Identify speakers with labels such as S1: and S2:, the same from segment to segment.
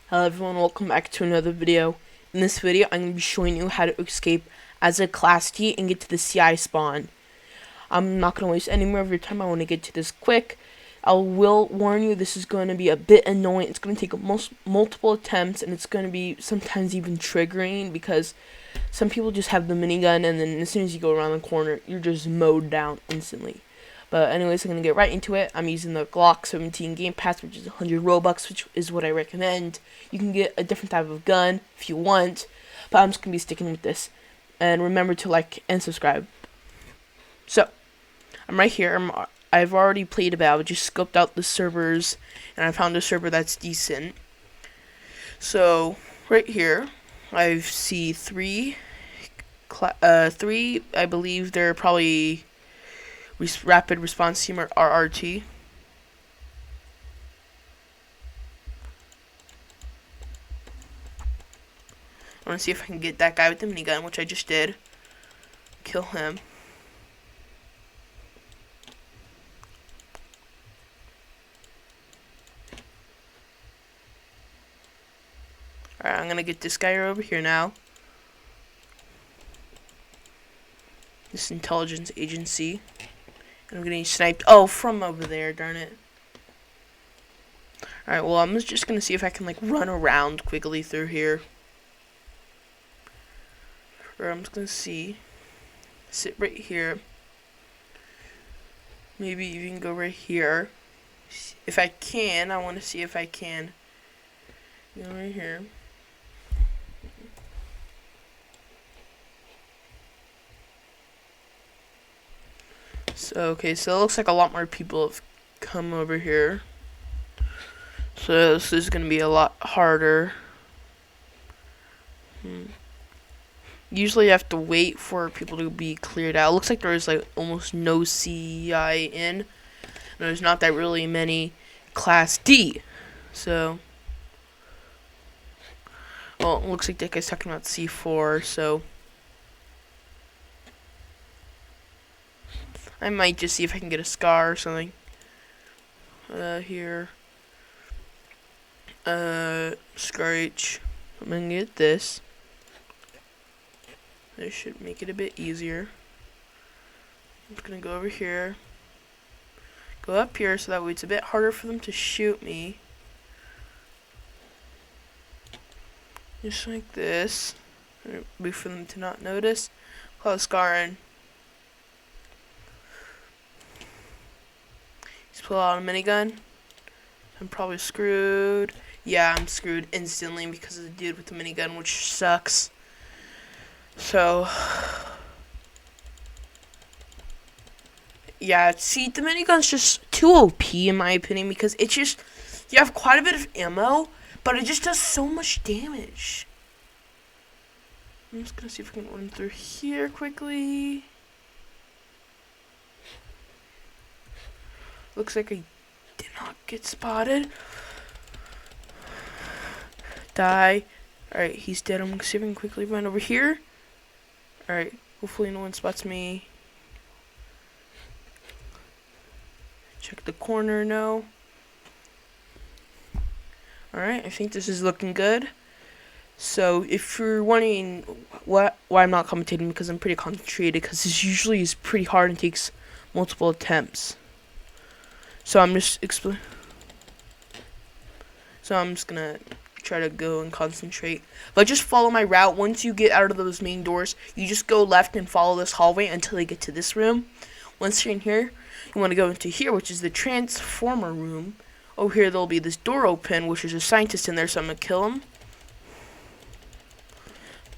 S1: Hello everyone, welcome back to another video. In this video, I'm going to be showing you how to escape as a Class D and get to the CI spawn. I'm not going to waste any more of your time, I want to get to this quick. I will warn you, this is going to be a bit annoying. It's going to take multiple attempts, and it's going to be sometimes even triggering, because some people just have the minigun, and then as soon as you go around the corner, you're just mowed down instantly. But anyways, I'm going to get right into it. I'm using the Glock 17 Game Pass, which is 100 Robux, which is what I recommend. You can get a different type of gun if you want, but I'm just going to be sticking with this. And remember to like and subscribe. So, I'm right here. I've already played about, just scoped out the servers, and I found a server that's decent. So, right here, I see three, I believe they're probably Rapid Response Team, or RRT. I want to see if I can get that guy with the minigun, which I just did. Kill him. Alright, I'm going to get this guy over here now. This intelligence agency. And I'm getting sniped. Oh, from over there, darn it. Alright, well, I'm just going to see if I can, like, run around quickly through here. Or I'm just going to see. Sit right here. Maybe even go right here. If I can, I want to see if I can. Go right here. So, okay, so it looks like a lot more people have come over here. So this is going to be a lot harder. Usually you have to wait for people to be cleared out. It looks like there is like almost no CI in. There's not that really many Class D. So, well, it looks like that guy's talking about C4, so I might just see if I can get a scar or something. Here. Scar H. I'm gonna get this. This should make it a bit easier. I'm just gonna go over here. Go up here so that way it's a bit harder for them to shoot me. Just like this. Wait for them to not notice. Call a scar in. Just pull out a minigun. I'm probably screwed. Yeah, I'm screwed instantly because of the dude with the minigun, which sucks. So, yeah, see, the minigun's just too OP in my opinion, because it's just, you have quite a bit of ammo, but it just does so much damage. I'm just gonna see if I can run through here quickly. Looks like I did not get spotted. Die. Alright, he's dead. I'm gonna see if I can quickly run over here. Alright, hopefully no one spots me. Check the corner, no. Alright, I think this is looking good. So, if you're wondering why I'm not commentating, because I'm pretty concentrated, because this usually is pretty hard and takes multiple attempts. So I'm just gonna try to go and concentrate. But just follow my route. Once you get out of those main doors, you just go left and follow this hallway until you get to this room. Once you're in here, you want to go into here, which is the transformer room. Over here, there'll be this door open, which is a scientist in there, so I'm gonna kill him.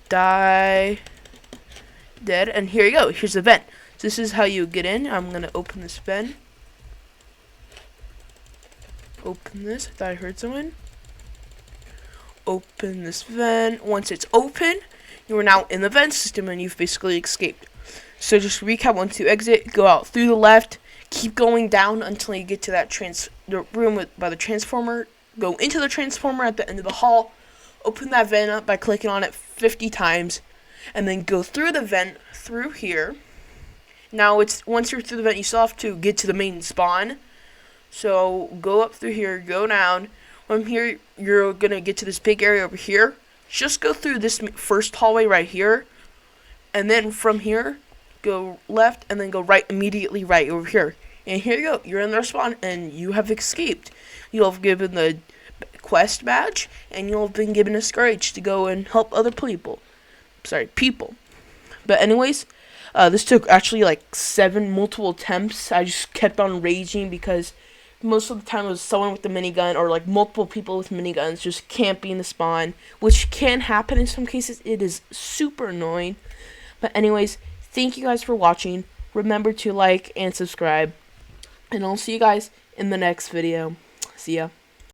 S1: Die. Dead. And here you go. Here's the vent. So this is how you get in. I'm gonna open this vent. Open this. I thought I heard someone. Open this vent. Once it's open, you are now in the vent system and you've basically escaped. So just recap: once you exit, go out through the left, keep going down until you get to that the room by the transformer. Go into the transformer at the end of the hall. Open that vent up by clicking on it 50 times, and then go through the vent through here. Now once you're through the vent, you still have to get to the main spawn. So go up through here, go down. From here, you're gonna get to this big area over here. Just go through this first hallway right here, and then from here, go left, and then go right, immediately right over here. And here you go, you're in the spawn, and you have escaped. You'll have given the quest badge, and you'll have been given a scourge to go and help other people. People. But anyways, this took actually like 7 multiple attempts. I just kept on raging because most of the time it was someone with a minigun or like multiple people with miniguns just camping the spawn, which can happen in some cases. It is super annoying. But anyways, thank you guys for watching. Remember to like and subscribe, and I'll see you guys in the next video. See ya.